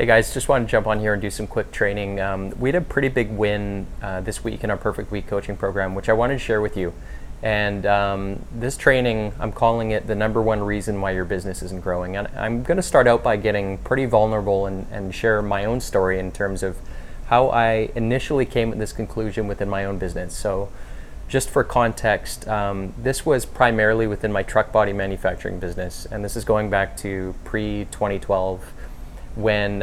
Hey guys, just wanted to jump on here and do some quick training. We had a pretty big win this week in our Perfect Week coaching program, which I wanted to share with you. And this training, I'm calling it the number one reason why your business isn't growing. And I'm going to start out by getting pretty vulnerable and share my own story in terms of how I initially came at this conclusion within my own business. So just for context, this was primarily within my truck body manufacturing business. And this is going back to pre-2012. When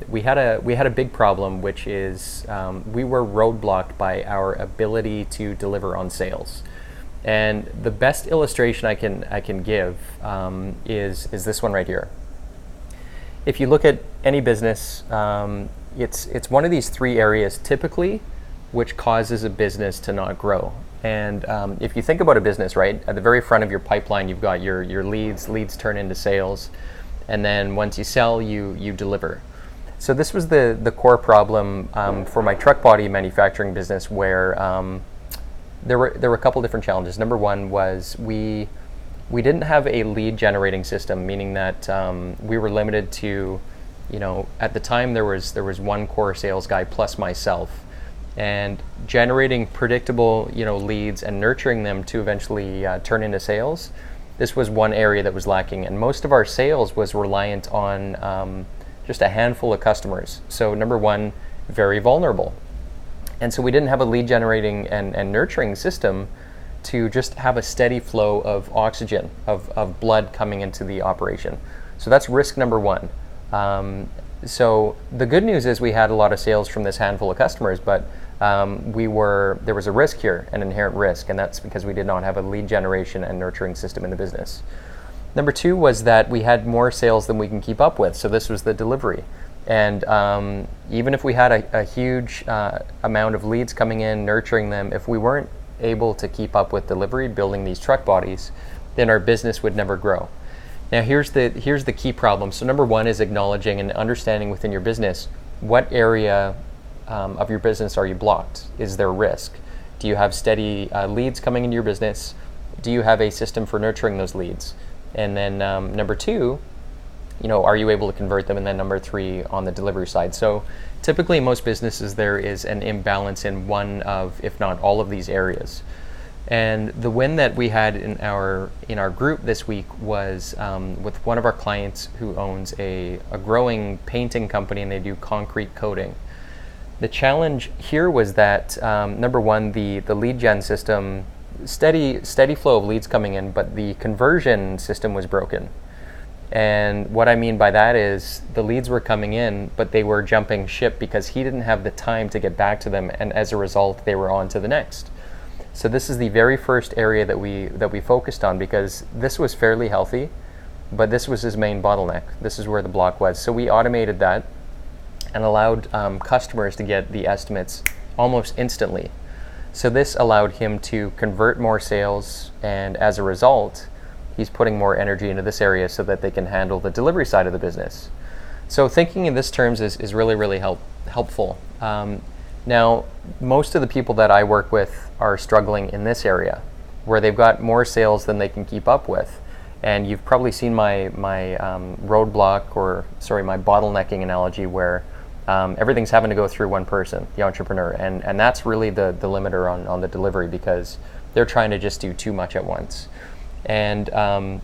we had a big problem, which is we were roadblocked by our ability to deliver on sales. And the best illustration I can give is this one right here. If you look at any business, it's one of these three areas typically which causes a business to not grow. And if you think about a business, right, at the very front of your pipeline, you've got your leads turn into sales. And then once you sell, you deliver. So this was the core problem for my truck body manufacturing business, where there were a couple different challenges. Number one was we didn't have a lead generating system, meaning that we were limited to, at the time there was one core sales guy plus myself, and generating predictable leads and nurturing them to eventually turn into sales. This was one area that was lacking, and most of our sales was reliant on just a handful of customers. So number one, very vulnerable. And so we didn't have a lead generating and nurturing system to just have a steady flow of oxygen, of blood coming into the operation. So that's risk number one. So the good news is we had a lot of sales from this handful of customers, but there was a risk here, an inherent risk, and that's because we did not have a lead generation and nurturing system in the business. Number two was that we had more sales than we can keep up with, so this was the delivery. And even if we had a huge amount of leads coming in, nurturing them, if we weren't able to keep up with delivery, building these truck bodies, then our business would never grow. Now here's the key problem. So number one is acknowledging and understanding within your business what area of your business are you blocked? Is there risk? Do you have steady leads coming into your business? Do you have a system for nurturing those leads? And then number two, are you able to convert them? And then number three, on the delivery side. So typically in most businesses there is an imbalance in one of, if not all of these areas. And the win that we had in our group this week was with one of our clients who owns a growing painting company, and they do concrete coating. The challenge here was that number one, the lead gen system, steady flow of leads coming in, but the conversion system was broken. And what I mean by that is the leads were coming in, but they were jumping ship because he didn't have the time to get back to them, and as a result, they were on to the next. So this is the very first area that we focused on, because this was fairly healthy, but this was his main bottleneck. This is where the block was. So we automated that and allowed customers to get the estimates almost instantly. So this allowed him to convert more sales, and as a result, he's putting more energy into this area so that they can handle the delivery side of the business. So thinking in this terms is really, really helpful. Now, most of the people that I work with are struggling in this area, where they've got more sales than they can keep up with. And you've probably seen my roadblock, my bottlenecking analogy, where everything's having to go through one person, the entrepreneur, and that's really the limiter on the delivery, because they're trying to just do too much at once. And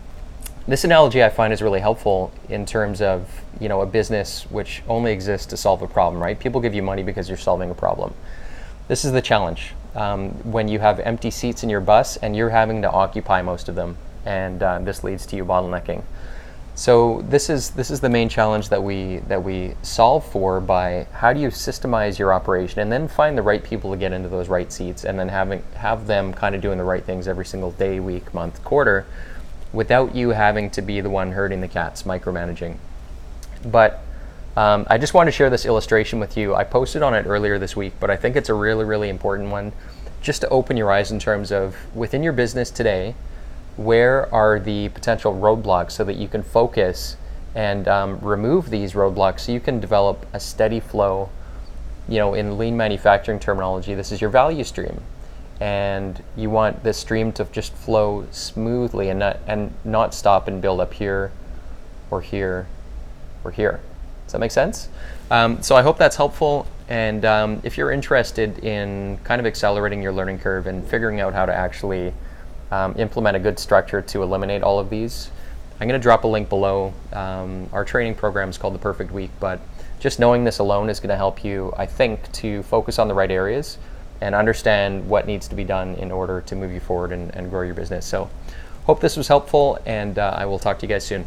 this analogy I find is really helpful in terms of a business which only exists to solve a problem, right? People give you money because you're solving a problem. This is the challenge when you have empty seats in your bus and you're having to occupy most of them, and this leads to you bottlenecking. So this is the main challenge that we solve for by how do you systemize your operation and then find the right people to get into those right seats, and then have them kind of doing the right things every single day, week, month, quarter, without you having to be the one herding the cats, micromanaging. But I just want to share this illustration with you. I posted on it earlier this week, but I think it's a really, really important one, just to open your eyes in terms of within your business today, where are the potential roadblocks so that you can focus and remove these roadblocks so you can develop a steady flow. In lean manufacturing terminology, this is your value stream. And you want this stream to just flow smoothly and not stop and build up here or here or here. Does that make sense? So I hope that's helpful. And if you're interested in kind of accelerating your learning curve and figuring out how to actually implement a good structure to eliminate all of these, I'm going to drop a link below. Our training program is called The Perfect Week, but just knowing this alone is going to help you, I think, to focus on the right areas and understand what needs to be done in order to move you forward and grow your business. So hope this was helpful, and I will talk to you guys soon.